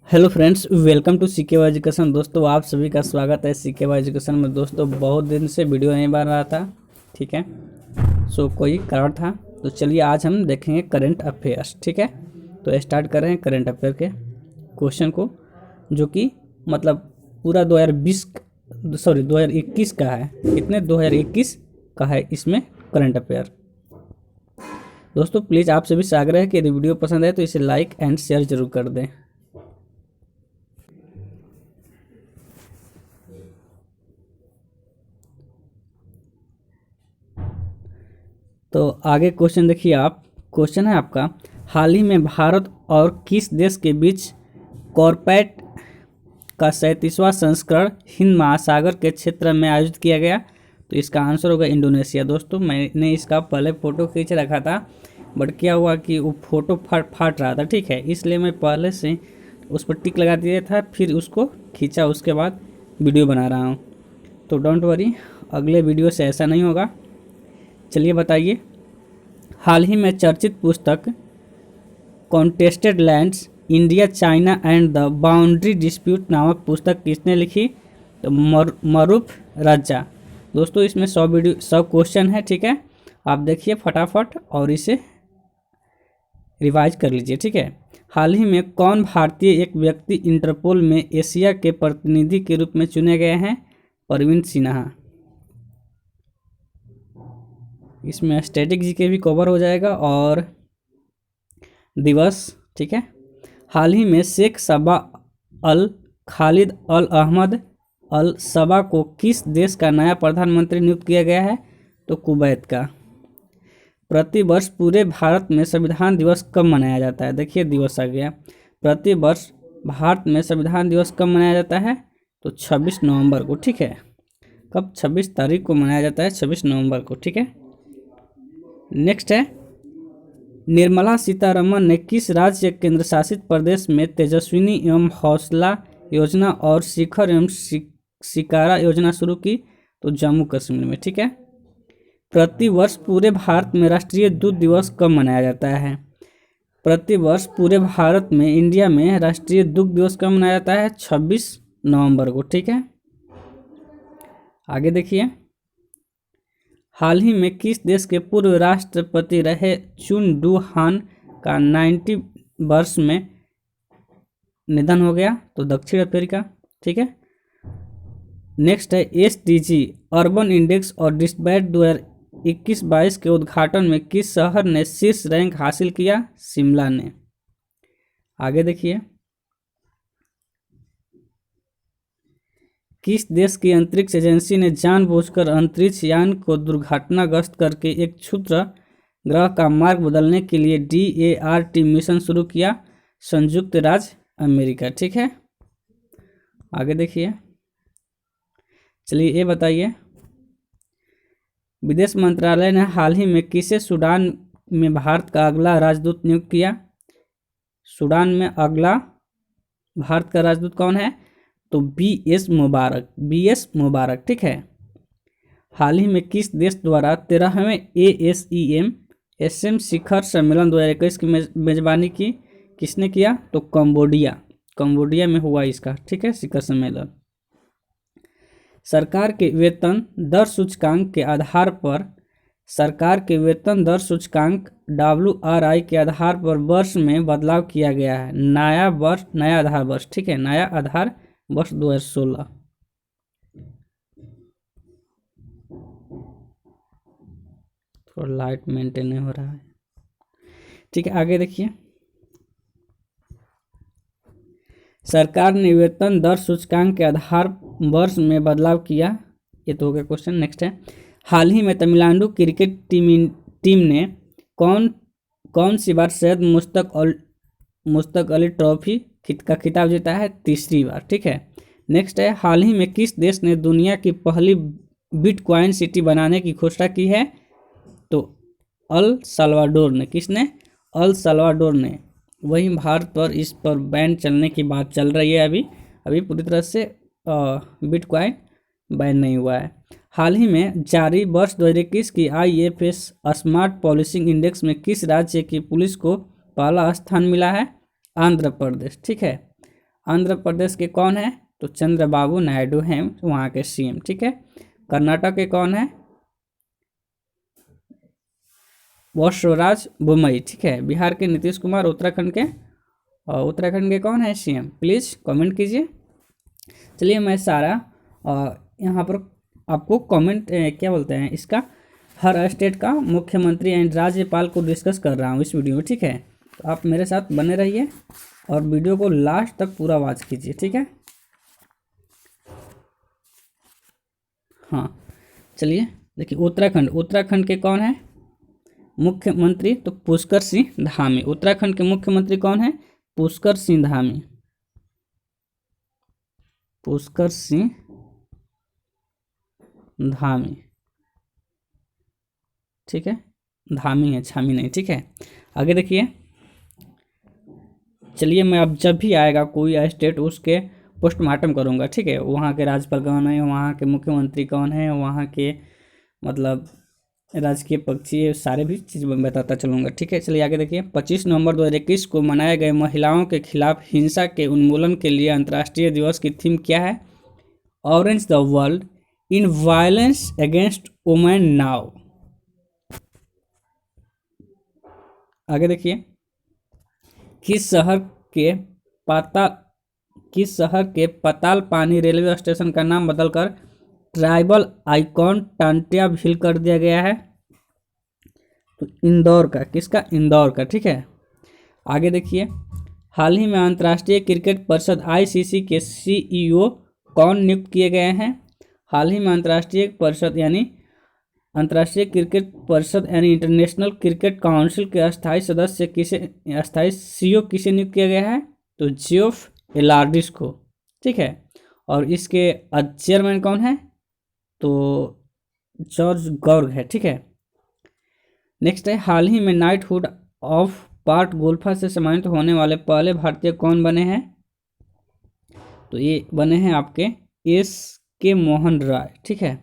Hello friends, welcome to CK Education. दोस्तों, आप सभी का स्वागत है सीके एजुकेशन में। दोस्तों, बहुत दिन से वीडियो नहीं बन रहा था, ठीक है। कोई कारण था, तो चलिए आज हम देखेंगे करंट अफेयर्स, ठीक है। तो स्टार्ट कर रहे हैं करंट अफेयर के क्वेश्चन को, जो कि मतलब पूरा 2021 का है। कितने 2021 का है इसमें करंट अफेयर। दोस्तों, प्लीज़ आप सभी से आग्रह है कि यदि वीडियो पसंद है तो इसे लाइक एंड शेयर जरूर कर दें। तो आगे क्वेश्चन देखिए आप। क्वेश्चन है आपका, हाल ही में भारत और किस देश के बीच कॉर्पेट का 37वां संस्करण हिंद महासागर के क्षेत्र में आयोजित किया गया? तो इसका आंसर होगा इंडोनेशिया। दोस्तों, मैंने इसका पहले फ़ोटो खींच रखा था, बट क्या हुआ कि वो फ़ोटो फाट रहा था, ठीक है। इसलिए मैं पहले से उस पर टिक लगा दिया था, फिर उसको खींचा, उसके बाद वीडियो बना रहा हूँ। तो डोंट वरी, अगले वीडियो से ऐसा नहीं होगा। चलिए बताइए, हाल ही में चर्चित पुस्तक contested lands India China and the boundary dispute नामक पुस्तक किसने लिखी? तो मरूफ रजा। दोस्तों, इसमें 100 क्वेश्चन है, ठीक है। आप देखिए फटाफट और इसे रिवाइज कर लीजिए, ठीक है। हाल ही में कौन भारतीय एक व्यक्ति इंटरपोल में एशिया के प्रतिनिधि के रूप में चुने गए हैं? परवीन सिन्हा। इसमें स्टैटिक जीके भी कवर हो जाएगा और दिवस, ठीक है। हाल ही में शेख सबा अल खालिद अल अहमद अल सबा को किस देश का नया प्रधानमंत्री नियुक्त किया गया है? तो कुवैत का। प्रतिवर्ष पूरे भारत में संविधान दिवस कब मनाया जाता है? देखिए दिवस आ गया। प्रतिवर्ष भारत में संविधान दिवस कब मनाया जाता है? तो 26 नवंबर को, ठीक है। कब? 26 तारीख को मनाया जाता है, 26 नवंबर को, ठीक है। नेक्स्ट है, निर्मला सीतारमन ने किस राज्य केंद्र शासित प्रदेश में तेजस्विनी एवं हौसला योजना और शिखर एवं शिकारा योजना शुरू की? तो जम्मू कश्मीर में, ठीक है। प्रतिवर्ष पूरे भारत में राष्ट्रीय दूध दिवस कब मनाया जाता है? प्रतिवर्ष पूरे भारत में, इंडिया में राष्ट्रीय दुग्ध दिवस कब मनाया जाता है? 26 नवंबर को, ठीक है। आगे देखिए, हाल ही में किस देश के पूर्व राष्ट्रपति रहे चुन डू हान का 90 वर्ष में निधन हो गया? तो दक्षिण अफ्रीका, ठीक है। नेक्स्ट है, एसडीजी अर्बन इंडेक्स और डिस्पैच 2021-22 के उद्घाटन में किस शहर ने शीर्ष रैंक हासिल किया? शिमला ने। आगे देखिए, किस देश की अंतरिक्ष एजेंसी ने जानबूझकर अंतरिक्ष यान को दुर्घटनाग्रस्त करके एक क्षुद्र ग्रह का मार्ग बदलने के लिए DART मिशन शुरू किया? संयुक्त राज्य अमेरिका, ठीक है। आगे देखिए, चलिए ये बताइए, विदेश मंत्रालय ने हाल ही में किसे सूडान में भारत का अगला राजदूत नियुक्त किया? सूडान में अगला भारत का राजदूत कौन है? तो BS मुबारक, ठीक है। हाल ही में किस देश द्वारा 13वें ASEM SM शिखर सम्मेलन 2021 की मेजबानी की? किसने किया? तो कंबोडिया में हुआ इसका, ठीक है, शिखर सम्मेलन। सरकार के वेतन दर सूचकांक के आधार पर WRI के आधार पर वर्ष में बदलाव किया गया है। नया आधार वर्ष, ठीक है, नया आधार वर्ष 2016। थोड़ा लाइट मेंटेन नहीं हो रहा है, ठीक है। आगे देखिए, सरकार ने वेतन दर सूचकांक के आधार वर्ष में बदलाव किया। ये तो हो गया क्वेश्चन। नेक्स्ट है, हाल ही में तमिलनाडु क्रिकेट टीम ने कौन सी बार सैयद मुश्ताक अली ट्रॉफी का खिताब जीता है? तीसरी बार, ठीक है। नेक्स्ट है, हाल ही में किस देश ने दुनिया की पहली बिटकॉइन सिटी बनाने की घोषणा की है? तो अल साल्वाडोर ने। किसने? अल साल्वाडोर ने। वहीं भारत पर इस पर बैन चलने की बात चल रही है। अभी पूरी तरह से बिटकॉइन बैन नहीं हुआ है। हाल ही में जारी वर्ष 2021 की IFS स्मार्ट पॉलिसिंग इंडेक्स में किस राज्य की पुलिस को पहला स्थान मिला है? आंध्र प्रदेश, ठीक है। आंध्र प्रदेश के कौन है? तो चंद्रबाबू नायडू हैं वहाँ के सीएम, ठीक है। कर्नाटक के कौन है? बसवराज बोम्मई, ठीक है। बिहार के नीतीश कुमार। उत्तराखंड के कौन है सीएम? प्लीज़ कमेंट कीजिए। चलिए मैं सारा यहाँ पर आपको कमेंट क्या बोलते हैं इसका, हर स्टेट का मुख्यमंत्री एंड राज्यपाल को डिस्कस कर रहा हूँ इस वीडियो में, ठीक है। तो आप मेरे साथ बने रहिए और वीडियो को लास्ट तक पूरा वॉच कीजिए, ठीक है। हाँ चलिए देखिए, उत्तराखंड के कौन है मुख्यमंत्री? तो पुष्कर सिंह धामी। उत्तराखंड के मुख्यमंत्री कौन है? पुष्कर सिंह धामी। पुष्कर सिंह धामी, ठीक है। धामी है, छामी नहीं, ठीक है। आगे देखिए, चलिए मैं अब जब भी आएगा कोई स्टेट उसके पोस्टमार्टम करूंगा, ठीक है। वहाँ के राज्यपाल कौन है, वहाँ के मुख्यमंत्री कौन है, वहाँ के मतलब राजकीय पक्षी, सारे भी चीज़ मैं बताता चलूँगा, ठीक है। चलिए आगे देखिए, 25 नवंबर 2021 को मनाए गए महिलाओं के खिलाफ हिंसा के उन्मूलन के लिए अंतर्राष्ट्रीय दिवस की थीम क्या है? Orange the world in violence against women now. आगे देखिए, किस शहर के पाताल पानी रेलवे स्टेशन का नाम बदलकर ट्राइबल आइकॉन टांटिया भील कर दिया गया है? तो इंदौर का। किसका? इंदौर का, ठीक है। आगे देखिए, हाल ही में अंतर्राष्ट्रीय क्रिकेट परिषद आईसीसी के सीईओ कौन नियुक्त किए गए हैं? हाल ही में अंतर्राष्ट्रीय क्रिकेट परिषद यानी इंटरनेशनल क्रिकेट काउंसिल के अस्थायी सीईओ किसे नियुक्त किया गया है? तो जियोफ एलार्डिस को, ठीक है। और इसके चेयरमैन कौन है? तो जॉर्ज गॉर्ग है, ठीक है। नेक्स्ट है, हाल ही में नाइटहुड ऑफ पार्ट गोल्फा से सम्मानित होने वाले पहले भारतीय कौन बने हैं? तो ये बने हैं आपके SK मोहन राय, ठीक है।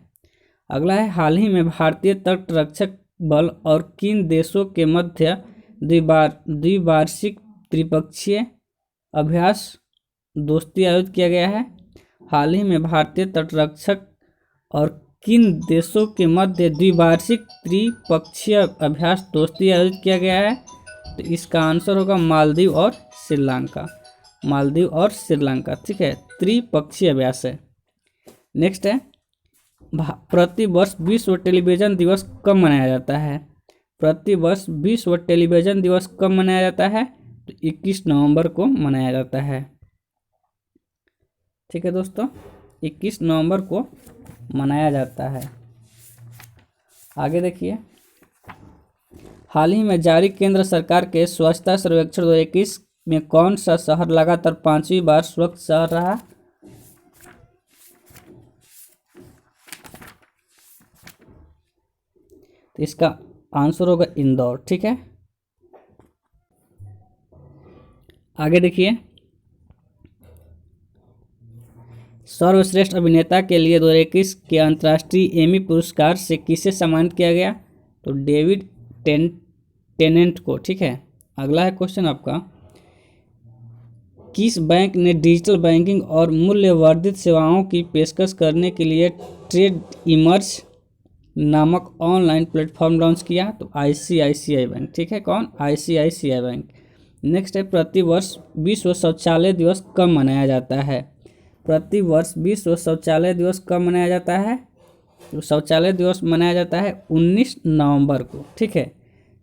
अगला है, हाल ही में भारतीय तटरक्षक बल और किन देशों के मध्य द्विवार्षिक त्रिपक्षीय अभ्यास दोस्ती आयोजित किया गया है? हाल ही में भारतीय तटरक्षक और किन देशों के मध्य द्विवार्षिक त्रिपक्षीय अभ्यास दोस्ती आयोजित किया गया है? तो इसका आंसर होगा मालदीव और श्रीलंका, ठीक है। त्रिपक्षीय अभ्यास है। नेक्स्ट है, प्रतिवर्ष विश्व टेलीविजन दिवस कब मनाया जाता है? प्रतिवर्ष विश्व टेलीविजन दिवस कब मनाया जाता है? तो 21 नवंबर को मनाया जाता है, ठीक है दोस्तों। 21 नवंबर को मनाया जाता है। आगे देखिए, हाल ही में जारी केंद्र सरकार के स्वच्छता सर्वेक्षण 2021 में कौन सा शहर लगातार 5वीं बार स्वच्छ शहर रहा? तो इसका आंसर होगा इंदौर, ठीक है। आगे देखिए, सर्वश्रेष्ठ अभिनेता के लिए 2021 के अंतर्राष्ट्रीय एमी पुरस्कार से किसे सम्मानित किया गया? तो डेविड टेनेंट को, ठीक है। अगला है क्वेश्चन आपका, किस बैंक ने डिजिटल बैंकिंग और मूल्यवर्धित सेवाओं की पेशकश करने के लिए ट्रेड इमर्ज नामक ऑनलाइन प्लेटफॉर्म लॉन्च किया? तो ICICI बैंक, ठीक है। कौन? ICICI bank. नेक्स्ट है, प्रतिवर्ष विश्व शौचालय दिवस कब मनाया जाता है? प्रतिवर्ष विश्व शौचालय दिवस कब मनाया जाता है? तो शौचालय दिवस मनाया जाता है 19 नवंबर को, ठीक है।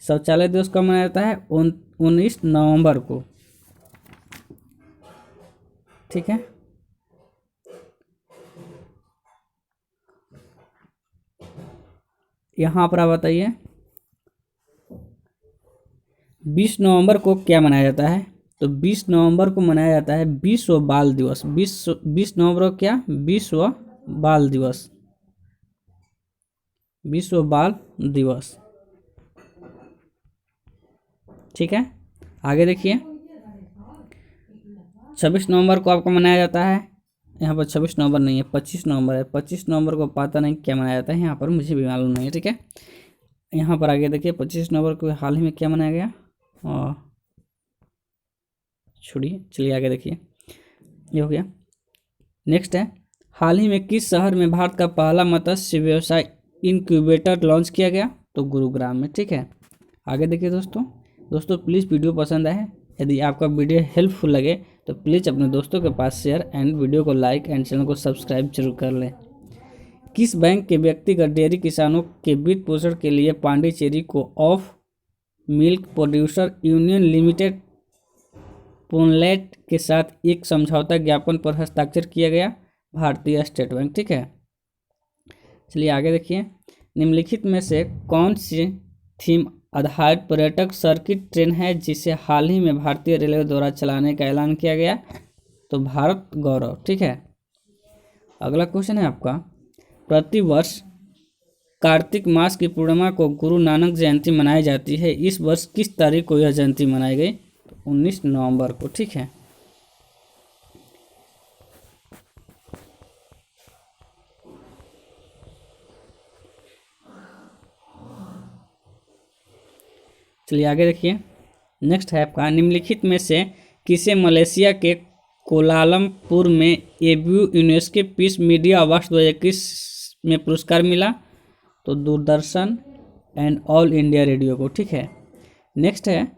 शौचालय दिवस कब मनाया जाता है? 19 नवंबर को, ठीक है। यहाँ पर आप बताइए, 20 नवंबर को क्या मनाया जाता है? तो 20 नवंबर को मनाया जाता है विश्व बाल दिवस। 20 नवंबर को क्या? विश्व बाल दिवस, विश्व बाल दिवस, ठीक है। आगे देखिए, 26 नवंबर को आपको मनाया जाता है, यहाँ पर 26 नवंबर नहीं है, 25 नवंबर है। 25 नवंबर को पता नहीं क्या मनाया जाता है, यहाँ पर मुझे भी मालूम नहीं है, ठीक है। यहाँ पर आगे देखिए, 25 नवंबर को हाल ही में क्या मनाया गया? छोड़िए, चलिए आगे देखिए, ये हो गया। नेक्स्ट है, हाल ही में किस शहर में भारत का पहला मत्स्य व्यवसाय इनक्यूबेटर लॉन्च किया गया? तो गुरुग्राम में। ठीक है, आगे देखिए दोस्तों प्लीज़ वीडियो पसंद आए, यदि आपका वीडियो हेल्पफुल लगे तो प्लीज़ अपने दोस्तों के पास शेयर एंड वीडियो को लाइक एंड चैनल को सब्सक्राइब जरूर कर लें। किस बैंक के व्यक्तिगत डेयरी किसानों के वित्त पोषण के लिए पांडिचेरी को of milk producer union limited Ponlait के साथ एक समझौता ज्ञापन पर हस्ताक्षर किया गया? भारतीय स्टेट बैंक। ठीक है, चलिए आगे देखिए, निम्नलिखित में से कौन सी थीम आधारित पर्यटक सर्किट ट्रेन है जिसे हाल ही में भारतीय रेलवे द्वारा चलाने का ऐलान किया गया? तो भारत गौरव। ठीक है, अगला क्वेश्चन है आपका, प्रतिवर्ष कार्तिक मास की पूर्णिमा को गुरु नानक जयंती मनाई जाती है, इस वर्ष किस तारीख को यह जयंती मनाई गई? तो 19 नवंबर को। ठीक है, चलिए आगे देखिए, नेक्स्ट है आपका, निम्नलिखित में से किसे मलेशिया के कोलालमपुर में ABU UNESCO Peace Media Award 2021 में पुरस्कार मिला? तो Doordarshan and All India Radio को। ठीक है, नेक्स्ट है,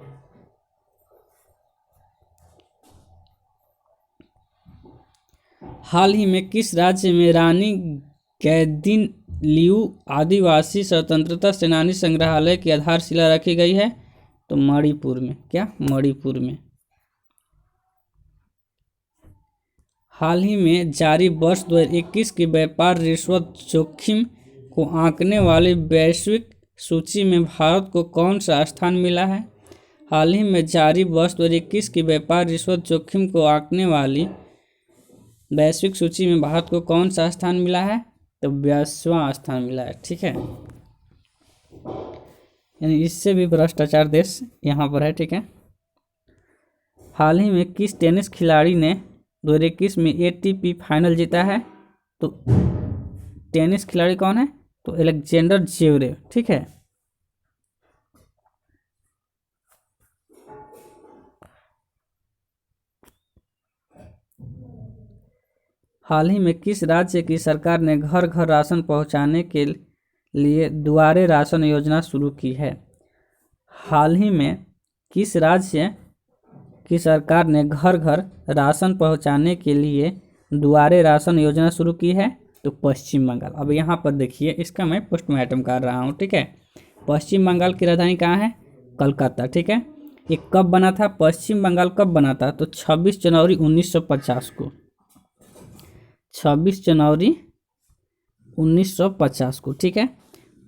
हाल ही में किस राज्य में रानी गैदिन लियू आदिवासी स्वतंत्रता सेनानी संग्रहालय की आधारशिला रखी गई है? तो मणिपुर में। क्या? मणिपुर में। हाल ही में जारी वर्ष 2021 की व्यापार रिश्वत जोखिम को आंकने वाली वैश्विक सूची में भारत को कौन सा स्थान मिला है? हाल ही में जारी वर्ष 2021 की व्यापार रिश्वत जोखिम को आंकने वाली वैश्विक सूची में भारत को कौन सा स्थान मिला है? तो 82वां स्थान मिला है। ठीक है, यानी इससे भी भ्रष्टाचार देश यहाँ पर है। ठीक है, हाल ही में किस टेनिस खिलाड़ी ने 2021 में एटीपी फाइनल जीता है? तो टेनिस खिलाड़ी कौन है? तो अलेक्जेंडर ज्वेरेव। ठीक है, हाल ही में किस राज्य की सरकार ने घर घर राशन पहुंचाने के लिए दुआरे राशन योजना शुरू की है? हाल ही में किस राज्य की सरकार ने घर घर राशन पहुंचाने के लिए दुआरे राशन योजना शुरू की है? तो पश्चिम बंगाल। अब यहाँ पर देखिए, इसका मैं पोस्टमार्टम कर रहा हूँ। ठीक है, पश्चिम बंगाल की राजधानी कहाँ है? कलकत्ता। ठीक है, ये कब बना था? पश्चिम बंगाल कब बना था? तो 26 जनवरी 1950 को। 26 जनवरी 1950 को। ठीक है,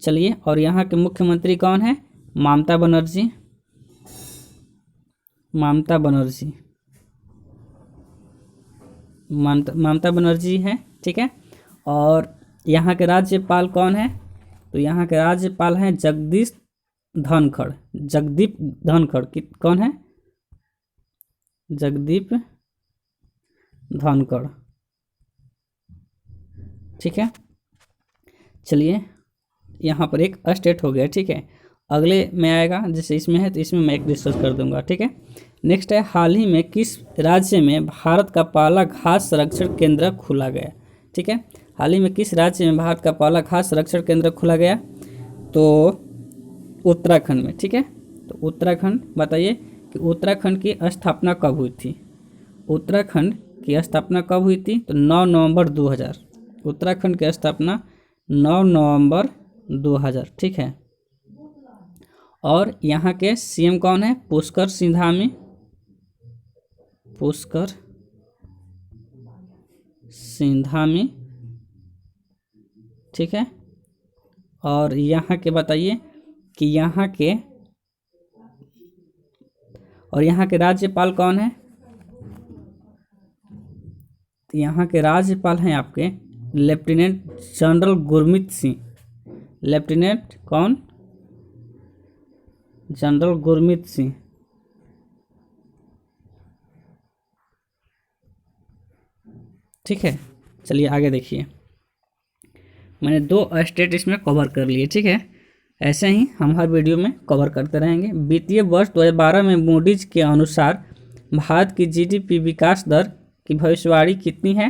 चलिए, और यहाँ के मुख्यमंत्री कौन है? ममता बनर्जी। ममता बनर्जी है। ठीक है, और यहाँ के राज्यपाल कौन है? तो यहाँ के राज्यपाल हैं जगदीप धनखड़। कौन है? जगदीप धनखड़। ठीक है, चलिए, यहाँ पर एक स्टेट हो गया। ठीक है, अगले में आएगा, जैसे इसमें है तो इसमें मैं एक डिस्कस कर दूंगा। ठीक है, नेक्स्ट है, हाल ही में किस राज्य में भारत का पहला घास संरक्षण केंद्र खोला गया? ठीक है, हाल ही में किस राज्य में भारत का पहला घास संरक्षण केंद्र खोला गया? तो उत्तराखंड में। ठीक है, तो उत्तराखंड, बताइए कि उत्तराखंड की स्थापना कब हुई थी? उत्तराखंड की स्थापना कब हुई थी? तो 9 नवंबर 2000। उत्तराखंड की स्थापना 9 नवंबर 2000। ठीक है, और यहाँ के सीएम कौन है? पुष्कर सिंघामी। ठीक है, और यहाँ के बताइए कि यहाँ के राज्यपाल कौन है? तो यहाँ के राज्यपाल हैं आपके lieutenant general Gurmeet Singh. Lieutenant कौन? जनरल गुरमीत सिंह। ठीक है, चलिए आगे देखिए, मैंने 2 स्टेट इसमें कवर कर लिए। ठीक है, ऐसे ही हम हर वीडियो में कवर करते रहेंगे। वित्तीय वर्ष 2012 में मूडीज के अनुसार भारत की जीडीपी विकास दर की भविष्यवाणी कितनी है?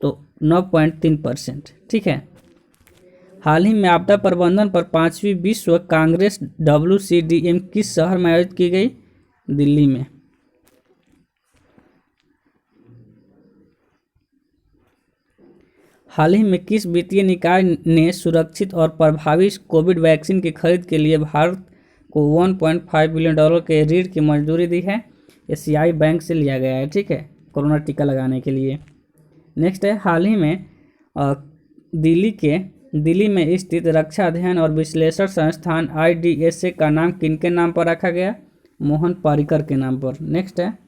तो 9.3%। ठीक है। हाल ही में आपदा प्रबंधन पर 5वीं विश्व कांग्रेस WCDM किस शहर में आयोजित की गई? दिल्ली में। हाल ही में किस वित्तीय निकाय ने सुरक्षित और प्रभावी कोविड वैक्सीन की खरीद के लिए भारत को $1.5 बिलियन के ऋण की मंजूरी दी है? एशियाई बैंक से लिया गया है। ठीक है, कोरोना टीका लगाने के लिए। नेक्स्ट है, हाल ही में दिल्ली में स्थित रक्षा अध्ययन और विश्लेषण संस्थान IDSA का नाम किनके नाम पर रखा गया? मोहन पारिकर के नाम पर। नेक्स्ट है,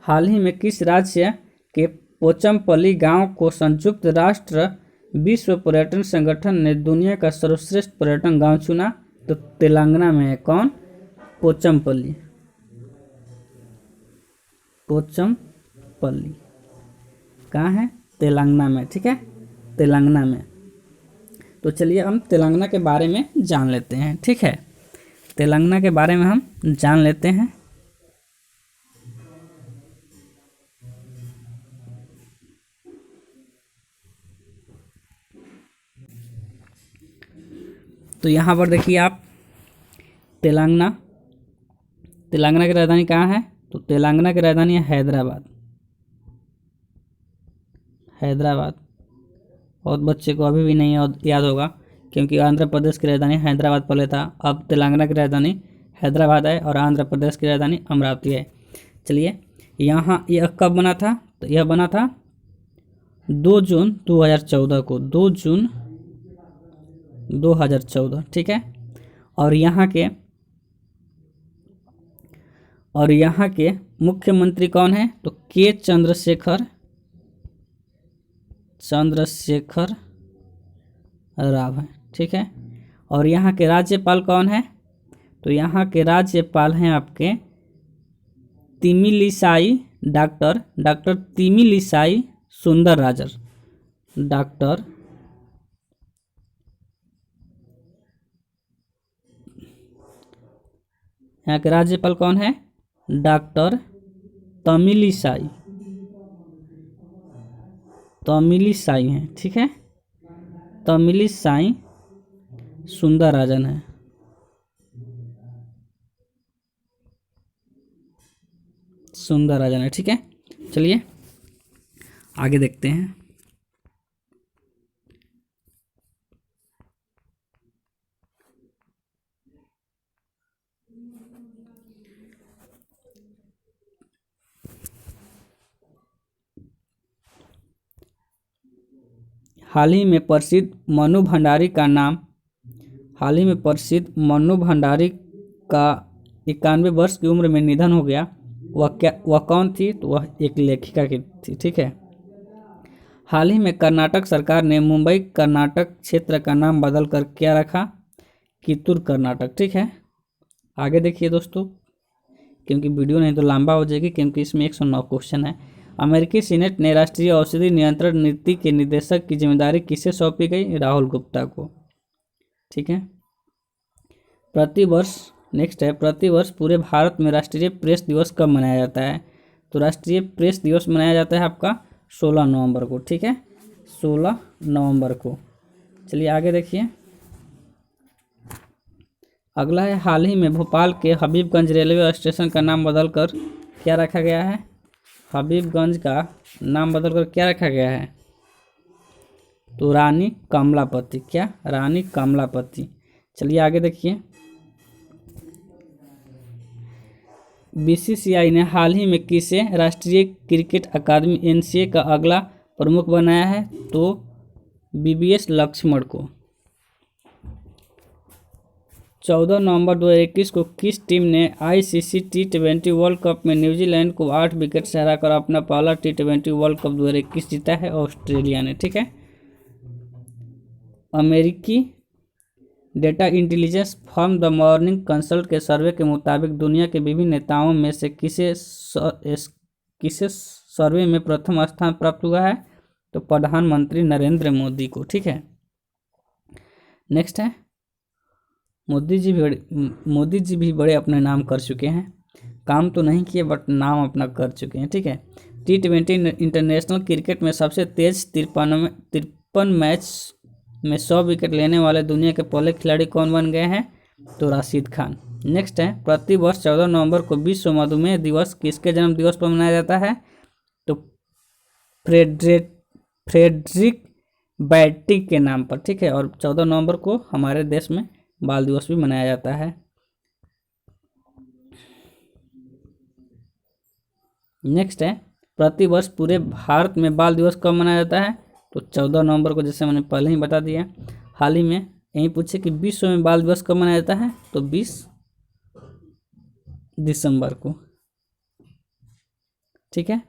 हाल ही में किस राज्य के पोचमपल्ली गांव को संयुक्त राष्ट्र विश्व पर्यटन संगठन ने दुनिया का सर्वश्रेष्ठ पर्यटन गांव चुना? तो तेलंगाना में है। कौन? पोचमपल्ली। पोचमपल्ली कहाँ है? तेलंगाना में। ठीक है, तेलंगाना में। तो चलिए हम तेलंगाना के बारे में जान लेते हैं। ठीक है, तेलंगाना के बारे में हम जान लेते हैं। तो यहाँ पर देखिए आप, तेलंगाना की राजधानी कहाँ है? तो तेलंगाना की राजधानी है हैदराबाद। बहुत बच्चे को अभी भी नहीं याद होगा, क्योंकि आंध्र प्रदेश की राजधानी हैदराबाद पहले था। अब तेलंगाना की राजधानी हैदराबाद है और आंध्र प्रदेश की राजधानी अमरावती है। चलिए, यहाँ यह कब बना था? तो यह बना था 2 जून 2014 को। 2 जून 2014। ठीक है, और यहाँ के मुख्यमंत्री कौन है? तो के चंद्रशेखर राव है। ठीक है, और यहाँ के राज्यपाल कौन है? तो यहाँ के राज्यपाल हैं आपके तिमिलिसाई डॉक्टर तिमिलिसाई सुंदरराजन। यहाँ के राज्यपाल कौन है? डॉक्टर तमिलिसाई हैं। ठीक है, तमिलिसाई सुंदरराजन है। ठीक है, चलिए आगे देखते हैं। हाल ही में प्रसिद्ध मनु भंडारी का 91 वर्ष की उम्र में निधन हो गया। वह कौन थी? तो वह एक लेखिका की थी। ठीक है, हाल ही में कर्नाटक सरकार ने मुंबई कर्नाटक क्षेत्र का नाम बदलकर क्या रखा? कित्तूर कर्नाटक। ठीक है, आगे देखिए दोस्तों, क्योंकि वीडियो नहीं तो लंबा हो जाएगी, क्योंकि इसमें 109 क्वेश्चन है। अमेरिकी सीनेट ने राष्ट्रीय औषधि नियंत्रण नीति के निदेशक की जिम्मेदारी किसे सौंपी गई? राहुल गुप्ता को। ठीक है, प्रतिवर्ष पूरे भारत में राष्ट्रीय प्रेस दिवस कब मनाया जाता है? तो राष्ट्रीय प्रेस दिवस मनाया जाता है आपका 16 नवंबर को। ठीक है, 16 नवंबर को। चलिए आगे देखिए, अगला है, हाल ही में भोपाल के हबीबगंज रेलवे स्टेशन का नाम बदलकर क्या रखा गया है? हबीबगंज का नाम बदलकर क्या रखा गया है? तो रानी कमलापति। क्या? रानी कमलापति। चलिए आगे देखिए, BCCI ने हाल ही में किसे राष्ट्रीय क्रिकेट अकादमी NCA का अगला प्रमुख बनाया है? तो BVS लक्ष्मण को। 14 नवंबर 2021 को किस टीम ने ICC T20 वर्ल्ड कप में न्यूजीलैंड को 8 विकेट से हराकर अपना पहला T20 वर्ल्ड कप 2021 जीता है? ऑस्ट्रेलिया ने। ठीक है, अमेरिकी data intelligence firm the morning consult के सर्वे के मुताबिक दुनिया के विभिन्न नेताओं में से किसे सर्वे में प्रथम स्थान प्राप्त हुआ है? तो प्रधानमंत्री नरेंद्र मोदी को। ठीक है, नेक्स्ट है, मोदी जी भी बड़े अपने नाम कर चुके हैं। काम तो नहीं किए बट नाम अपना कर चुके हैं, ठीक है। T20 इंटरनेशनल क्रिकेट में सबसे तेज 53 मैच में 100 विकेट लेने वाले दुनिया के पहले खिलाड़ी कौन बन गए हैं? तो राशिद खान। नेक्स्ट है, प्रति वर्ष 14 नवंबर को विश्व मधुमेह दिवस किसके जन्म दिवस पर मनाया जाता है? तो फ्रेडरिक बैटी के नाम पर, ठीक है। और 14 नवंबर को हमारे देश में बाल दिवस भी मनाया जाता है। नेक्स्ट है, प्रतिवर्ष पूरे भारत में बाल दिवस कब मनाया जाता है? तो 14 नवंबर को, जैसे मैंने पहले ही बता दिया। हाल ही में यही पूछे कि विश्व में बाल दिवस कब मनाया जाता है? तो 20 दिसंबर को, ठीक है।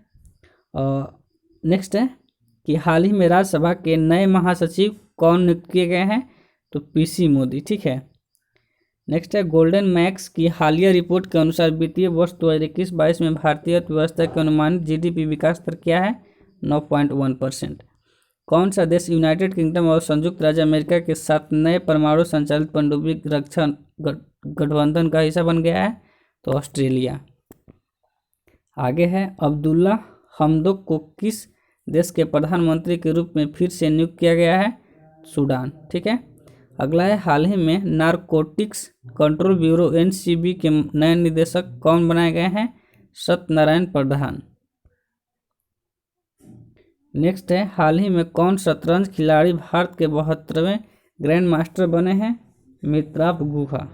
और नेक्स्ट है कि हाल ही में राज्यसभा के नए महासचिव कौन नियुक्त किए गए हैं? तो पीसी मोदी, ठीक है। नेक्स्ट है, गोल्डन मैक्स की हालिया रिपोर्ट के अनुसार वित्तीय वर्ष 2021-22 में भारतीय अर्थव्यवस्था के अनुमानित जीडीपी विकास दर क्या है? 9.1%। कौन सा देश यूनाइटेड किंगडम और संयुक्त राज्य अमेरिका के साथ नए परमाणु संचालित पनडुब्बी रक्षा गठबंधन का हिस्सा बन गया है? तो ऑस्ट्रेलिया। आगे है, अब्दुल्ला हमदोक को किस देश के प्रधानमंत्री के रूप में फिर से नियुक्त किया गया है? सूडान, ठीक है। अगला है, हाल ही में नारकोटिक्स कंट्रोल ब्यूरो एनसीबी के नए निदेशक कौन बनाए गए हैं? सत्यनारायण प्रधान। नेक्स्ट है, हाल ही में कौन शतरंज खिलाड़ी भारत के 72वें ग्रैंड मास्टर बने हैं? मित्राव गुहा।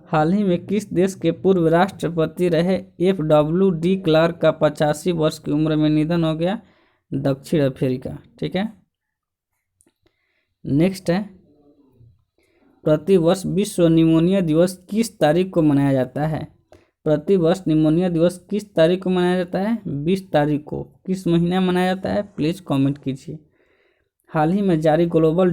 हाल ही में किस देश के पूर्व राष्ट्रपति रहे FWD क्लार्क का 85 वर्ष की उम्र में निधन हो गया? दक्षिण अफ्रीका, ठीक है। नेक्स्ट है, प्रतिवर्ष विश्व निमोनिया दिवस किस तारीख को मनाया जाता है? प्रतिवर्ष निमोनिया दिवस किस तारीख को मनाया जाता है? 20 तारीख को। किस महीने मनाया जाता है? प्लीज़ कमेंट कीजिए। हाल ही में जारी ग्लोबल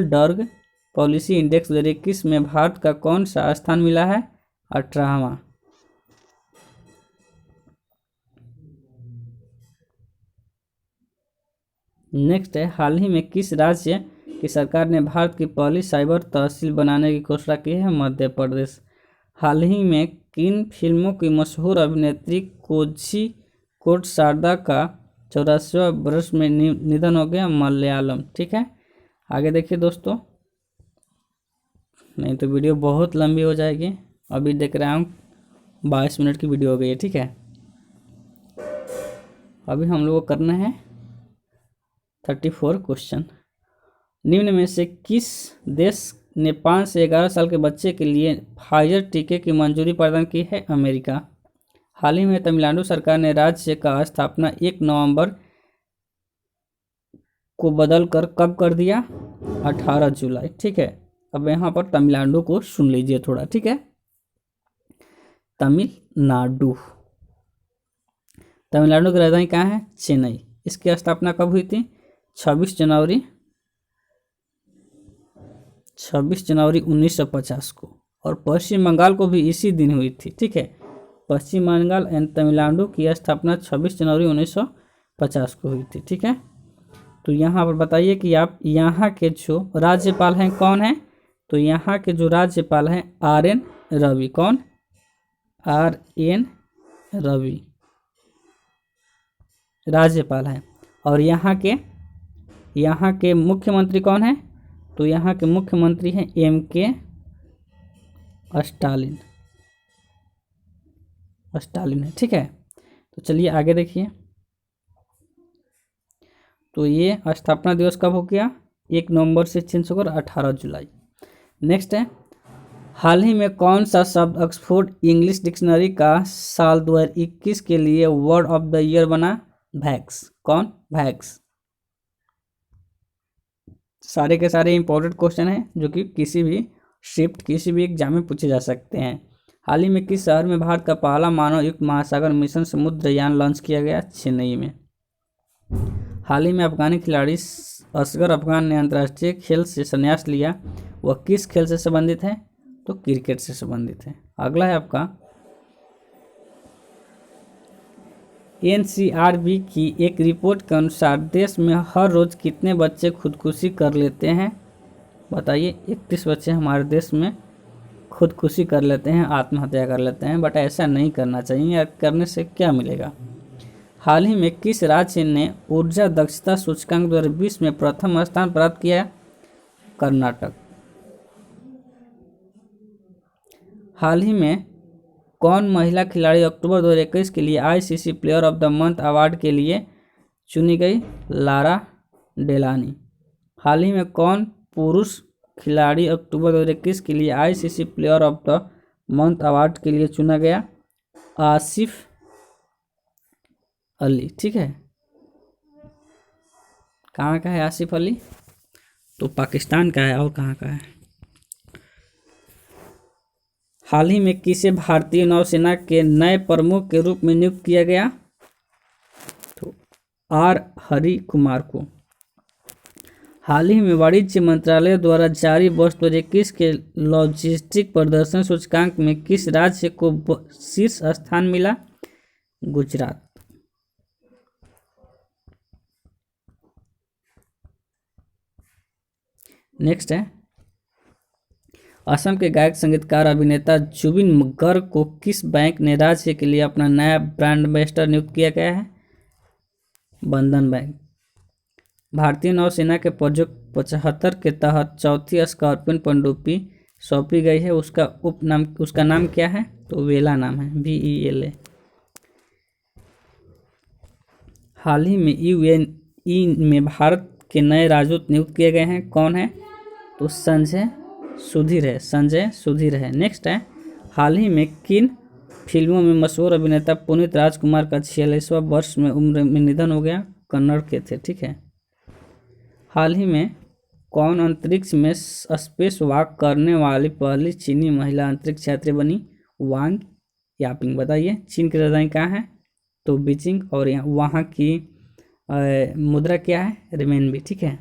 ड्रग पॉलिसी इंडेक्स 2021 में भारत का कौन सा स्थान मिला है? 18वां। नेक्स्ट है, हाल ही में किस राज्य की सरकार ने भारत की पहली साइबर तहसील बनाने की घोषणा की है? मध्य प्रदेश। हाल ही में किन फिल्मों की मशहूर अभिनेत्री कोझिकोड शारदा का 84वां वर्ष में निधन हो गया? मलयालम, ठीक है। आगे देखिए दोस्तों, नहीं तो वीडियो बहुत लंबी हो जाएगी। अभी देख रहा हूँ 22 मिनट की वीडियो हो गई है, ठीक है। अभी हम लोग को करना है 34 क्वेश्चन। निम्न में से किस देश ने 5 से 11 साल के बच्चे के लिए फाइजर टीके की मंजूरी प्रदान की है? अमेरिका। हाल ही में तमिलनाडु सरकार ने राज्य का स्थापना 1 नवंबर को बदल कर कब कर दिया? 18 जुलाई, ठीक है। अब यहाँ पर तमिलनाडु को सुन लीजिए थोड़ा, ठीक है। तमिलनाडु की राजधानी कहाँ है? चेन्नई। इसकी स्थापना कब हुई थी? 26 जनवरी 1950 को। और पश्चिम बंगाल को भी इसी दिन हुई थी, ठीक है। पश्चिम बंगाल एंड तमिलनाडु की स्थापना 26 जनवरी 1950 को हुई थी, ठीक है। तो यहाँ पर बताइए कि आप यहाँ के जो राज्यपाल हैं कौन हैं? तो यहाँ के जो राज्यपाल हैं RN रवि। कौन? RN रवि राज्यपाल हैं। और यहाँ के मुख्यमंत्री कौन हैं? तो यहाँ के मुख्यमंत्री हैं MK स्टालिन है, ठीक है। तो चलिए आगे देखिए। तो ये स्थापना दिवस कब हो गया? 1 नवंबर से चेंज होकर 18 जुलाई। नेक्स्ट है, हाल ही में कौन सा शब्द ऑक्सफोर्ड इंग्लिश डिक्शनरी का साल 2021 के लिए वर्ड ऑफ द ईयर बना? वैक्स। कौन? वैक्स। सारे के सारे इंपॉर्टेंट क्वेश्चन हैं जो कि किसी भी एग्जाम में पूछे जा सकते हैं। हाल ही में किस शहर में भारत का पहला मानवयुक्त महासागर मिशन समुद्रयान लॉन्च किया गया? चेन्नई में। हाल ही में अफगानी खिलाड़ी असगर अफगान ने अंतर्राष्ट्रीय खेल से संन्यास लिया। वह किस खेल से संबंधित है? तो क्रिकेट से संबंधित है। अगला है आपका NCRB की एक रिपोर्ट के अनुसार देश में हर रोज कितने बच्चे खुदकुशी कर लेते हैं? बताइए 31 बच्चे हमारे देश में खुदकुशी कर लेते हैं, आत्महत्या कर लेते हैं, बट ऐसा नहीं करना चाहिए। या करने से क्या मिलेगा? हाल ही में किस राज्य ने ऊर्जा दक्षता सूचकांक 2020 में प्रथम स्थान प्राप्त किया? कर्नाटक। हाल ही में कौन महिला खिलाड़ी अक्टूबर 2021 के लिए ICC player of the month award के लिए चुनी गई? Lara Delaney. हाल ही में कौन पुरुष खिलाड़ी अक्टूबर 2021 के लिए ICC player of the month award के लिए चुना गया? आसिफ अली। ठीक है, कहाँ का है आसिफ अली? तो पाकिस्तान का है। और कहाँ का है? हाल ही में किसे भारतीय नौसेना के नए प्रमुख के रूप में नियुक्त किया गया? तो आर हरि कुमार को। हाल ही में वाणिज्य मंत्रालय द्वारा जारी वर्ष 2021 के लॉजिस्टिक प्रदर्शन सूचकांक में किस राज्य को शीर्ष स्थान मिला? गुजरात। नेक्स्ट है, असम के गायक संगीतकार अभिनेता जुबिन गर्ग को किस बैंक ने राज्य के लिए अपना नया ब्रांड एम्बेसडर नियुक्त किया गया है? बंधन बैंक। भारतीय नौसेना के प्रोजेक्ट 75 के तहत चौथी स्कॉर्पियन पनडुब्बी सौंपी गई है, उसका नाम क्या है? तो वेला नाम है, VELA। हाल ही में UNE में भारत के नए राजदूत नियुक्त किए गए हैं, कौन है? तो संजय सुधीर है। नेक्स्ट है, हाल ही में किन फिल्मों में मशहूर अभिनेता पुनीत राजकुमार का 46वां वर्ष में उम्र में निधन हो गया? कन्नड़ के थे। ठीक है, हाल ही में कौन अंतरिक्ष में स्पेस वॉक करने वाली पहली चीनी महिला अंतरिक्ष यात्री बनी? Wang Yaping. बताइए चीन की राजधानी कहाँ है? तो बीजिंग। और वहाँ की मुद्रा क्या है? रेमेनबी। ठीक है,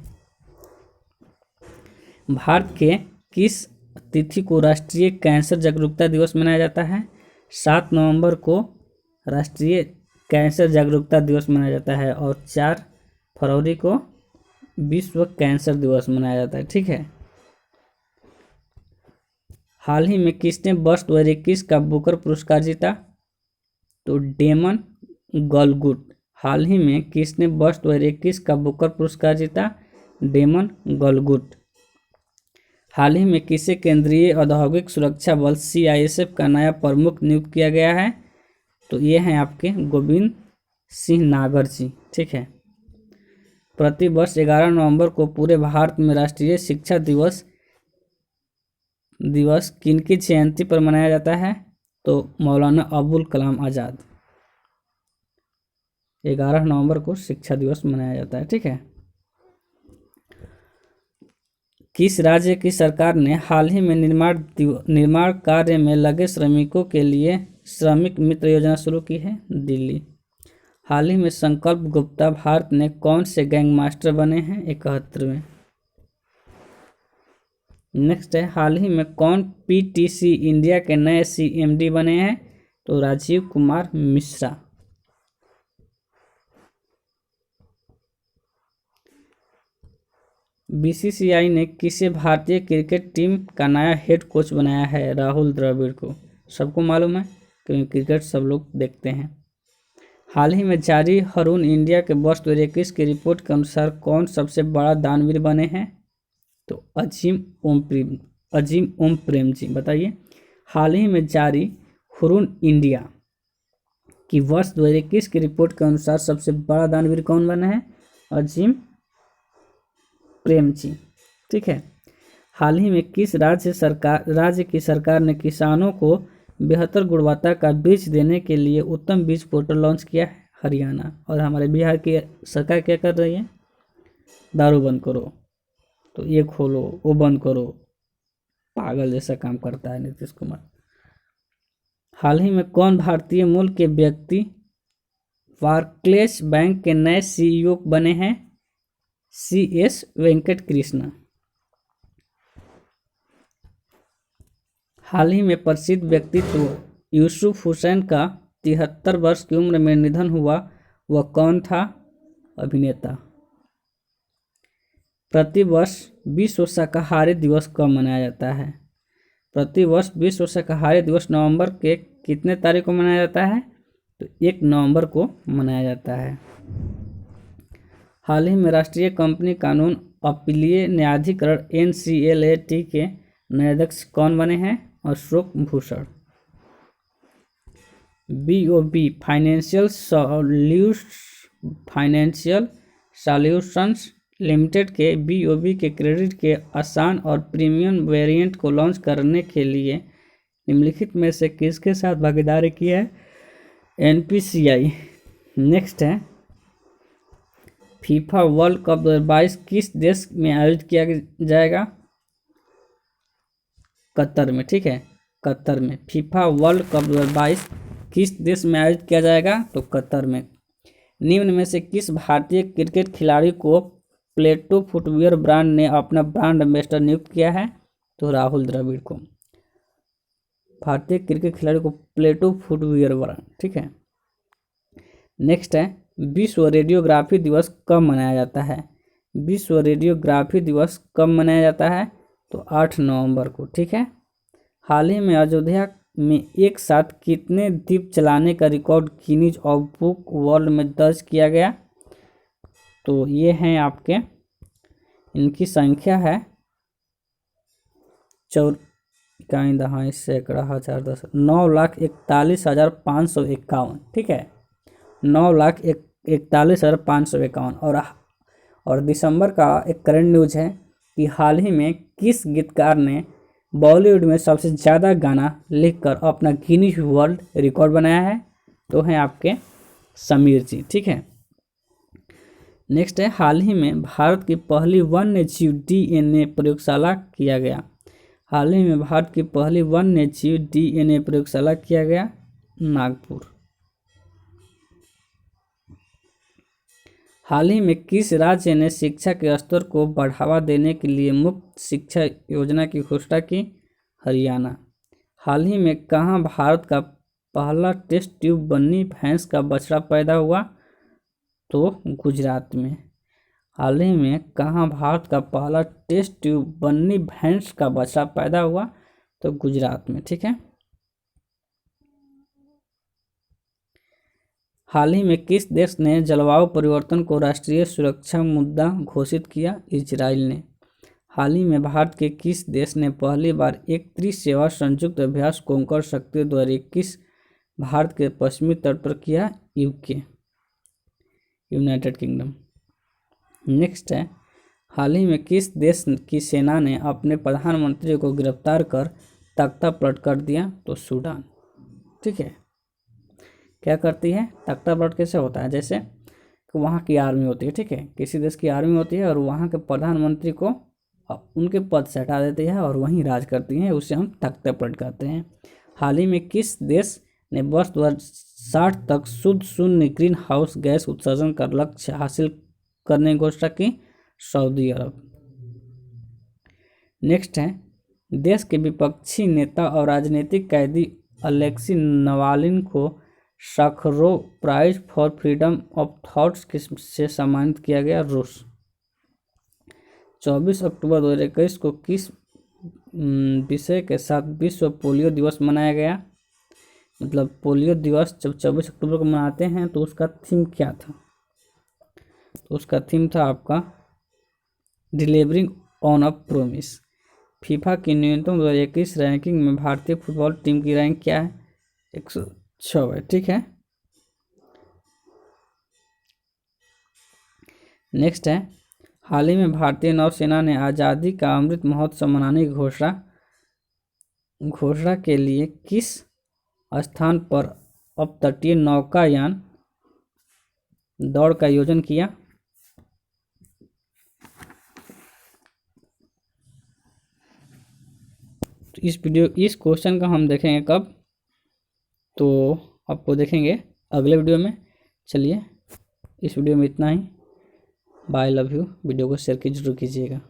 भारत के किस तिथि को राष्ट्रीय कैंसर जागरूकता दिवस मनाया जाता है? 7 नवंबर को राष्ट्रीय कैंसर जागरूकता दिवस मनाया जाता है और 4 फरवरी को विश्व कैंसर दिवस मनाया जाता है। ठीक है, हाल ही में किसने वर्ष 2021 का बुकर पुरस्कार जीता? तो डेमन गलगुट। हाल ही में किसने वर्ष 2021 का बुकर पुरस्कार जीता? डेमन गलगुट। हाल ही में किसे केंद्रीय औद्योगिक सुरक्षा बल CISF का नया प्रमुख नियुक्त किया गया है? तो ये हैं आपके गोविंद सिंह नागर जी। ठीक है, प्रतिवर्ष 11 नवंबर को पूरे भारत में राष्ट्रीय शिक्षा दिवस किनकी जयंती पर मनाया जाता है? तो मौलाना अबुल कलाम आज़ाद। 11 नवंबर को शिक्षा दिवस मनाया जाता है। ठीक है, किस राज्य की सरकार ने हाल ही में निर्माण कार्य में लगे श्रमिकों के लिए श्रमिक मित्र योजना शुरू की है? दिल्ली। हाल ही में संकल्प गुप्ता भारत ने कौन से गैंग मास्टर बने हैं? 71वें। नेक्स्ट है, हाल ही में कौन PTC इंडिया के नए CMD बने हैं? तो राजीव कुमार मिश्रा। BCCI ने किसे भारतीय क्रिकेट टीम का नया हेड कोच बनाया है? राहुल द्रविड़ को। सबको मालूम है क्योंकि क्रिकेट सब लोग देखते हैं। हाल ही में जारी हरून इंडिया के वर्ष 2021 की रिपोर्ट के अनुसार कौन सबसे बड़ा दानवीर बने हैं? तो अजीम ओम प्रेम जी। बताइए, हाल ही में जारी हरून इंडिया की वर्ष 2021 की रिपोर्ट के अनुसार सबसे बड़ा दानवीर कौन बना है? अजीम प्रेम जी। ठीक है, हाल ही में किस राज्य की सरकार ने किसानों को बेहतर गुणवत्ता का बीज देने के लिए उत्तम बीज पोर्टल लॉन्च किया है? हरियाणा। और हमारे बिहार की सरकार क्या कर रही है? दारू बंद करो, तो ये खोलो वो बंद करो, पागल जैसा काम करता है नीतीश कुमार। हाल ही में कौन भारतीय मूल के व्यक्ति बार्कलेज बैंक के नए CEO बने हैं? CS वेंकट कृष्णा। हाल ही में प्रसिद्ध व्यक्तित्व यूसुफ हुसैन का 73 वर्ष की उम्र में निधन हुआ, वह कौन था? अभिनेता। प्रतिवर्ष विश्व शाकाहारी दिवस कब मनाया जाता है? प्रतिवर्ष विश्व शाकाहारी दिवस नवंबर के कितने तारीख को मनाया जाता है? तो 1 नवंबर को मनाया जाता है। हाल ही में राष्ट्रीय कंपनी कानून अपीलीय न्यायाधिकरण NCLAT के नए अध्यक्ष कौन बने हैं? Ashok Bhushan. BOB financial solutions limited के BOB के क्रेडिट के आसान और प्रीमियम वेरिएंट को लॉन्च करने के लिए निम्नलिखित में से किसके साथ भागीदारी की है? NPCI। नेक्स्ट है फीफा वर्ल्ड कप 2022 किस देश में आयोजित किया जाएगा? कतर में। ठीक है, कतर में। फीफा वर्ल्ड कप 2022 किस देश में आयोजित किया जाएगा? तो कतर में। निम्न में से किस भारतीय क्रिकेट खिलाड़ी को प्लेटो फुटवियर ब्रांड ने अपना ब्रांड एम्बेसडर नियुक्त किया है? तो राहुल द्रविड़ को। भारतीय क्रिकेट खिलाड़ी को प्लेटो फुटवियर ब्रांड। ठीक है। नेक्स्ट है विश्व रेडियोग्राफी दिवस कब मनाया जाता है? विश्व रेडियोग्राफी दिवस कब मनाया जाता है? तो 8 नवंबर को। ठीक है। हाल ही में अयोध्या में एक साथ कितने दीप जलाने का record Guinness of book world में दर्ज किया गया? तो ये हैं आपके, इनकी संख्या है 9,41,551। ठीक है, 9,41,551। और दिसंबर का एक करंट न्यूज है कि हाल ही में किस गीतकार ने बॉलीवुड में सबसे ज़्यादा गाना लिखकर अपना गिनीज वर्ल्ड रिकॉर्ड बनाया है? तो हैं आपके समीर जी। ठीक है। नेक्स्ट है हाल ही में भारत की पहली वन्य जीव DNA प्रयोगशाला किया गया। हाल ही में भारत की पहली वन्य जीव DNA प्रयोगशाला किया गया नागपुर। हाल ही में किस राज्य ने शिक्षा के स्तर को बढ़ावा देने के लिए मुफ्त शिक्षा योजना की घोषणा की? हरियाणा। हाल ही में कहाँ भारत का पहला टेस्ट ट्यूब बन्नी भैंस का बछड़ा पैदा हुआ? तो गुजरात में। हाल ही में कहाँ भारत का पहला टेस्ट ट्यूब बन्नी भैंस का बछड़ा पैदा हुआ? तो गुजरात में। ठीक है। हाल ही में किस देश ने जलवायु परिवर्तन को राष्ट्रीय सुरक्षा मुद्दा घोषित किया? इजराइल ने। हाल ही में भारत के किस देश ने पहली बार एक त्रिसेवा संयुक्त अभ्यास कोंकण शक्ति 2021 भारत के पश्चिमी तट पर किया? UK, United kingdom. नेक्स्ट है हाल ही में किस देश की सेना ने अपने प्रधानमंत्री को गिरफ्तार कर तख्ता पलट कर दिया? तो सूडान। ठीक है। क्या करती है? तख्ता पलट कैसे होता है? जैसे कि वहाँ की आर्मी होती है। ठीक है, किसी देश की आर्मी होती है और वहाँ के प्रधानमंत्री को उनके पद से हटा देती है और वहीं राज करती हैं, उसे हम तख्ता पलट कहते हैं। हाल ही में किस देश ने वर्ष 2060 तक शुद्ध शून्य ग्रीन हाउस गैस उत्सर्जन का लक्ष्य हासिल करने की घोषणा की? सऊदी अरब। नेक्स्ट है देश के विपक्षी नेता और राजनीतिक कैदी अलेक्सी नवालिन को Sakharov prize for freedom of thoughts से सम्मानित किया गया? रूस। 24 अक्टूबर 2021 को किस विषय के साथ विश्व पोलियो दिवस मनाया गया? मतलब पोलियो दिवस जब 24 अक्टूबर को मनाते हैं तो उसका थीम क्या था? तो उसका थीम था आपका delivering on a promise. FIFA की न्यूनतम 2021 रैंकिंग में भारतीय फुटबॉल टीम की रैंक क्या है? 106 है। ठीक है। नेक्स्ट है हाल ही में भारतीय नौसेना ने आज़ादी का अमृत महोत्सव मनाने की घोषणा के लिए किस स्थान पर अपतटीय नौकायान दौड़ का आयोजन किया? तो इस क्वेश्चन का हम देखेंगे कब? तो आपको देखेंगे अगले वीडियो में। चलिए इस वीडियो में इतना ही। Bye, love you. वीडियो को शेयर जरूर कीजिएगा।